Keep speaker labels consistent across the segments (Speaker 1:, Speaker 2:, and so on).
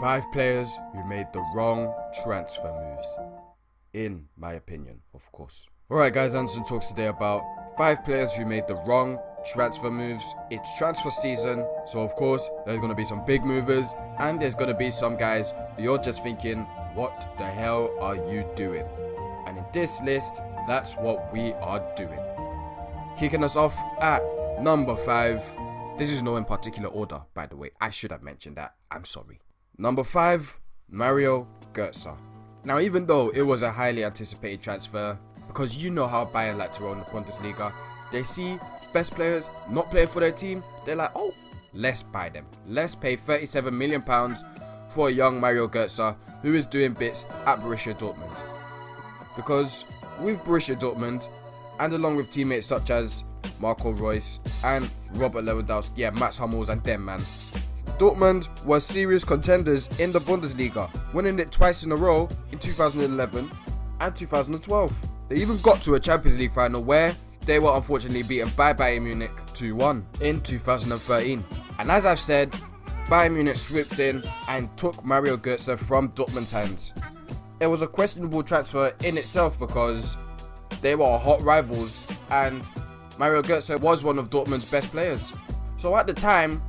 Speaker 1: 5 players who made the wrong transfer moves. In my opinion, of course. Alright guys, Anderson talks today about 5 players who made the wrong transfer moves. It's transfer season, so of course there's going to be some big movers and there's going to be some guys you're just thinking, what the hell are you doing? And in this list, that's what we are doing. Kicking us off at number 5. This is no in particular order, by the way. I should have mentioned that. I'm sorry. Number 5, Mario Gotze. Now, even though it was a highly anticipated transfer, because you know how Bayern like to run the Bundesliga, they see best players not playing for their team, they're like, oh, let's buy them. Let's pay £37 million for a young Mario Gotze who is doing bits at Borussia Dortmund. Because with Borussia Dortmund, and along with teammates such as Marco Reus and Robert Lewandowski, Mats Hummels and them, man, Dortmund were serious contenders in the Bundesliga, winning it twice in a row in 2011 and 2012. They even got to a Champions League final where they were unfortunately beaten by Bayern Munich 2-1 in 2013. And as I've said, Bayern Munich swooped in and took Mario Gotze from Dortmund's hands. It was a questionable transfer in itself because they were hot rivals and Mario Gotze was one of Dortmund's best players. So at the time,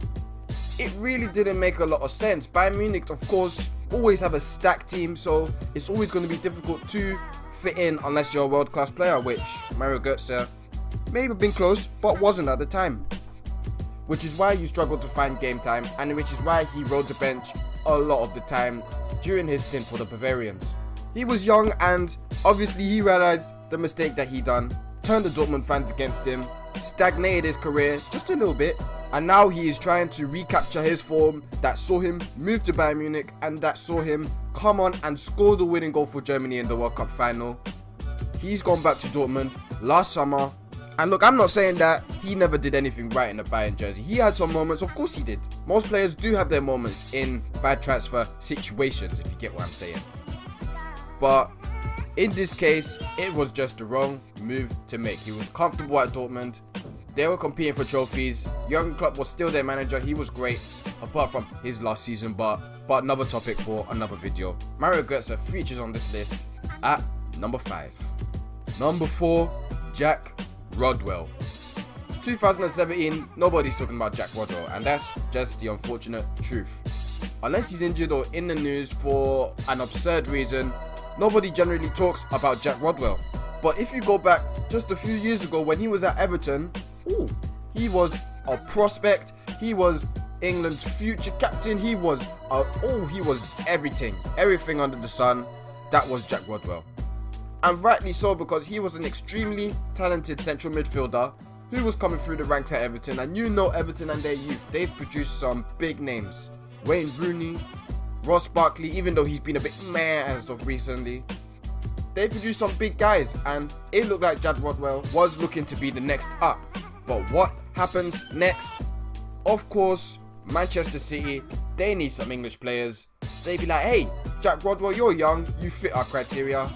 Speaker 1: it really didn't make a lot of sense. Bayern Munich, of course, always have a stacked team, so it's always going to be difficult to fit in unless you're a world-class player, which Mario Gotze may have been close, but wasn't at the time. Which is why you struggled to find game time, and which is why he rode the bench a lot of the time during his stint for the Bavarians. He was young, and obviously he realized the mistake that he done, turned the Dortmund fans against him, stagnated his career just a little bit, and now he is trying to recapture his form that saw him move to Bayern Munich and that saw him come on and score the winning goal for Germany in the World Cup final. He's gone back to Dortmund last summer, and look, I'm not saying that he never did anything right in the Bayern jersey. He had some moments, of course he did. Most players do have their moments in bad transfer situations, if you get what I'm saying. But in this case, it was just the wrong move to make. He was comfortable at Dortmund. They were competing for trophies. Jurgen Klopp was still their manager. He was great, apart from his last season, but another topic for another video. Mario Gotze features on this list at number 5. Number 4, Jack Rodwell. 2017, nobody's talking about Jack Rodwell, and that's just the unfortunate truth. Unless he's injured or in the news for an absurd reason, nobody generally talks about Jack Rodwell. But if you go back just a few years ago when he was at Everton, he was a prospect. He was England's future captain. He was everything under the sun. That was Jack Rodwell. And rightly so, because he was an extremely talented central midfielder who was coming through the ranks at Everton. And you know Everton and their youth, they've produced some big names. Wayne Rooney, Ross Barkley, even though he's been a bit meh as of recently. They produced some big guys, and it looked like Jack Rodwell was looking to be the next up. But what happens next? Of course, Manchester City, they need some English players. They'd be like, hey, Jack Rodwell, you're young, you fit our criteria.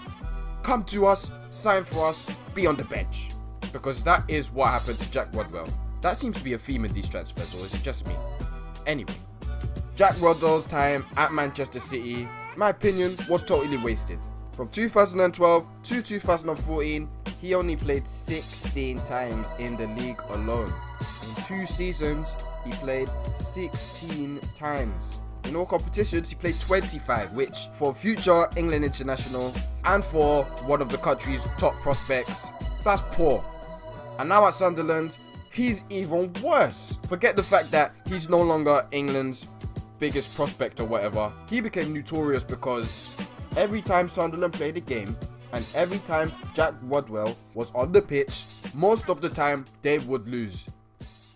Speaker 1: Come to us, sign for us, be on the bench. Because that is what happened to Jack Rodwell. That seems to be a theme in these transfers, or is it just me? Anyway, Jack Rodwell's time at Manchester City, my opinion, was totally wasted. From 2012 to 2014, he only played 16 times in the league alone. In 2 seasons, he played 16 times. In all competitions, he played 25, which for future England international and for one of the country's top prospects, that's poor. And now at Sunderland, he's even worse. Forget the fact that he's no longer England's biggest prospect or whatever. He became notorious because every time Sunderland played a game and every time Jack Rodwell was on the pitch, most of the time they would lose.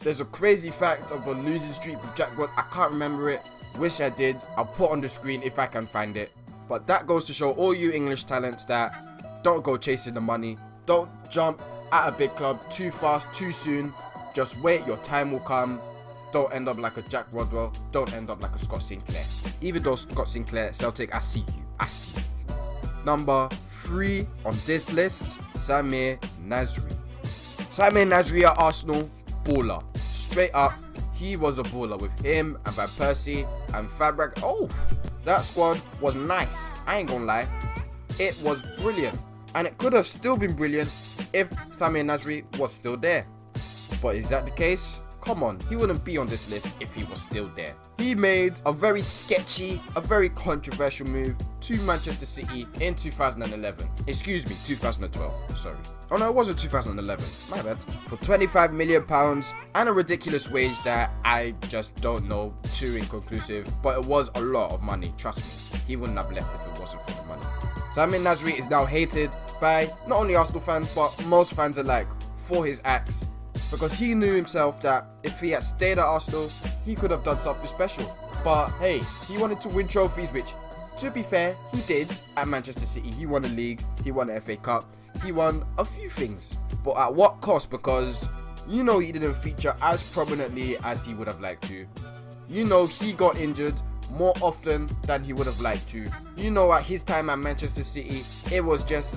Speaker 1: There's a crazy fact of a losing streak with Jack Rodwell. I can't remember it. Wish I did. I'll put on the screen if I can find it. But that goes to show all you English talents that don't go chasing the money. Don't jump at a big club too fast, too soon. Just wait, your time will come. Don't end up like a Jack Rodwell. Don't end up like a Scott Sinclair. Even though Scott Sinclair, Celtic, I see you. I see you. Number 3 on this list, Samir Nasri. Samir Nasri at Arsenal, baller. Straight up, he was a baller with him and Van Persie and Fabregas. That squad was nice. I ain't gonna lie. It was brilliant. And it could have still been brilliant if Samir Nasri was still there. But is that the case? Come on, he wouldn't be on this list if he was still there. He made a very sketchy, a very controversial move to Manchester City in 2011. Excuse me, 2012, sorry. Oh no, it wasn't 2011, my bad. For £25 million and a ridiculous wage that I just don't know, too inconclusive. But it was a lot of money, trust me. He wouldn't have left if it wasn't for the money. Samir Nasri is now hated by not only Arsenal fans, but most fans alike for his acts. Because he knew himself that if he had stayed at Arsenal, he could have done something special. But hey, he wanted to win trophies, which, to be fair, he did at Manchester City. He won a league, he won an FA Cup, he won a few things. But at what cost? Because, you know, he didn't feature as prominently as he would have liked to. You know, he got injured more often than he would have liked to. You know, at his time at Manchester City, it was just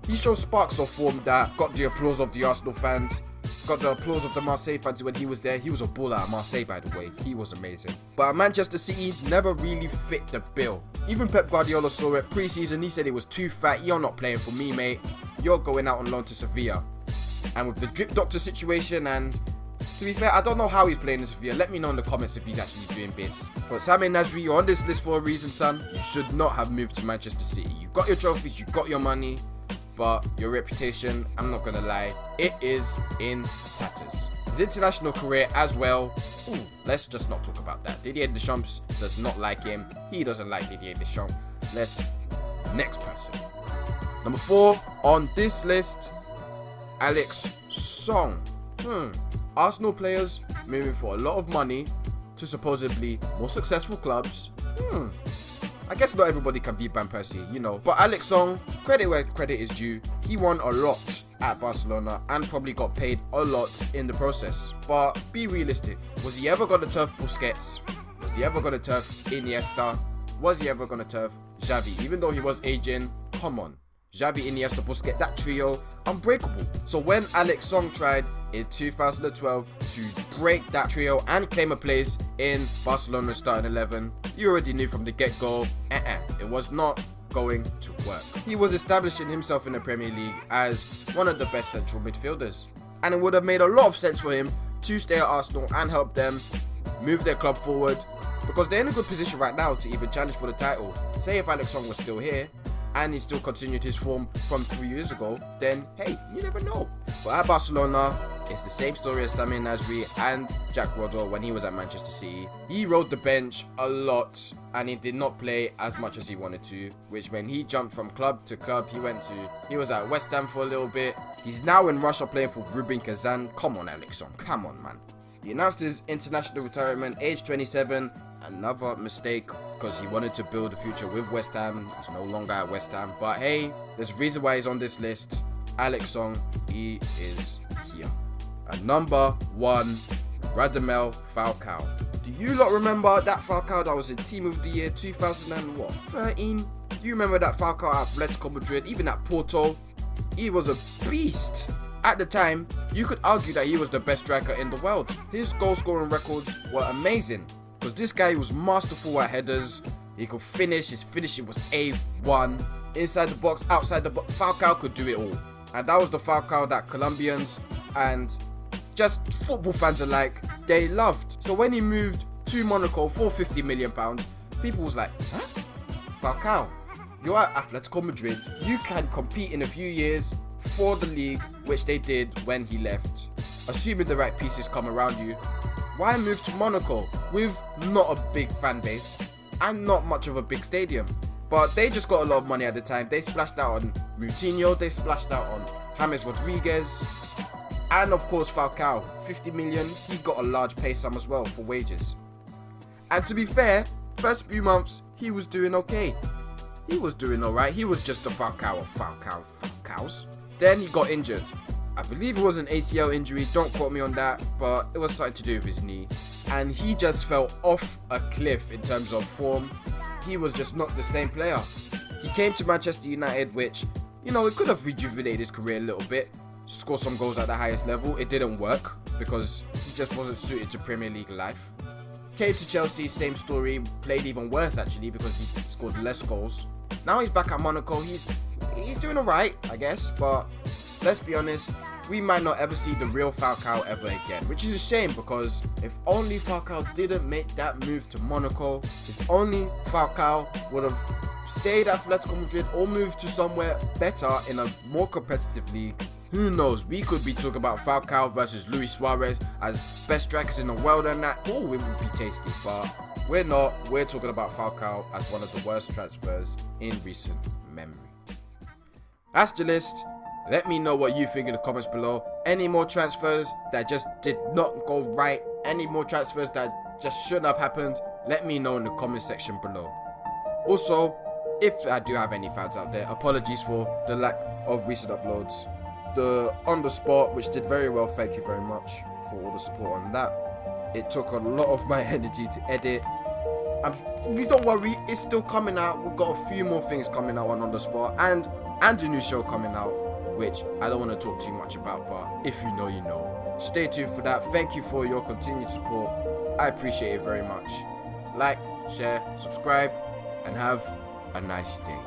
Speaker 1: He showed sparks of form that got the applause of the Arsenal fans, got the applause of the Marseille fans when he was there. He was a baller at Marseille, by the way. He was amazing. But at Manchester City, never really fit the bill. Even Pep Guardiola saw it pre-season. He said he was too fat. You're not playing for me, mate. You're going out on loan to Sevilla. And with the drip doctor situation, and to be fair, I don't know how he's playing in Sevilla. Let me know in the comments if he's actually doing bits. But Samir Nasri, you're on this list for a reason, son. You should not have moved to Manchester City. You got your trophies, you got your money. But your reputation, I'm not gonna lie, it is in tatters. His international career as well, let's just not talk about that. Didier Deschamps does not like him. He doesn't like Didier Deschamps. Next person. Number 4 on this list, Alex Song. Arsenal players moving for a lot of money to supposedly more successful clubs. I guess not everybody can beat Van Persie, you know. But Alex Song, credit where credit is due. He won a lot at Barcelona and probably got paid a lot in the process. But be realistic. Was he ever going to turf Busquets? Was he ever going to turf Iniesta? Was he ever going to turf Xavi? Even though he was aging, come on. Xavi, Iniesta, Busquets, that trio, unbreakable. So when Alex Song tried in 2012 to break that trio and claim a place in Barcelona's starting 11, you already knew from the get-go, it was not going to work. He was establishing himself in the Premier League as one of the best central midfielders. And it would have made a lot of sense for him to stay at Arsenal and help them move their club forward, because they're in a good position right now to even challenge for the title. Say if Alex Song was still here, and he still continued his form from 3 years ago, then hey, you never know. But at Barcelona, it's the same story as Samir Nasri and Jack Rodwell when he was at Manchester City. He rode the bench a lot and he did not play as much as he wanted to, which meant he jumped from club to club. He was at West Ham for a little bit. He's now in Russia playing for Rubin Kazan. Come on, Alex Song, come on, man. He announced his international retirement, age 27. Another mistake, because he wanted to build a future with West Ham. He's no longer at West Ham. But hey, there's a reason why he's on this list. Alex Song, he is here. At number 1, Radamel Falcao. Do you lot remember that Falcao that was in Team of the Year 2013? Do you remember that Falcao at Atletico Madrid, even at Porto? He was a beast. At the time, you could argue that he was the best striker in the world. His goal scoring records were amazing, because this guy was masterful at headers. He could finish. His finishing was A1. Inside the box, outside the box, Falcao could do it all. And that was the Falcao that Colombians and just football fans alike, they loved. So when he moved to Monaco for £50 million, people was like, huh? Falcao, you're at Atletico Madrid. You can compete in a few years for the league, which they did when he left. Assuming the right pieces come around you, why move to Monaco with not a big fan base and not much of a big stadium? But they just got a lot of money at the time. They splashed out on Moutinho, they splashed out on James Rodriguez, and of course Falcao. 50 million, he got a large pay sum as well for wages. And to be fair, first few months, he was doing okay. He was doing alright. He was just a Falcao of Falcaos. Then he got injured. I believe it was an ACL injury, don't quote me on that, but it was something to do with his knee. And he just fell off a cliff in terms of form. He was just not the same player. He came to Manchester United, which, you know, it could have rejuvenated his career a little bit. Score some goals at the highest level. It didn't work because he just wasn't suited to Premier League life. Came to Chelsea, same story, played even worse actually because he scored less goals. Now he's back at Monaco. He's doing alright, I guess, but let's be honest, we might not ever see the real Falcao ever again, which is a shame because if only Falcao didn't make that move to Monaco, if only Falcao would have stayed at Atletico Madrid or moved to somewhere better in a more competitive league, who knows, we could be talking about Falcao versus Luis Suarez as best strikers in the world, and that, oh, it would be tasty, but we're not. We're talking about Falcao as one of the worst transfers in recent memory. That's the list. Let me know what you think in the comments below. Any more transfers that just did not go right, any more transfers that just shouldn't have happened, let me know in the comment section below. Also, if I do have any fans out there, apologies for the lack of recent uploads. The On The Spot, which did very well, thank you very much for all the support on that. It took a lot of my energy to edit. You don't worry, it's still coming out. We've got a few more things coming out on The Spot, and a new show coming out, which I don't want to talk too much about, but if you know, you know. Stay tuned for that. Thank you for your continued support. I appreciate it very much. Like, share, subscribe, and have a nice day.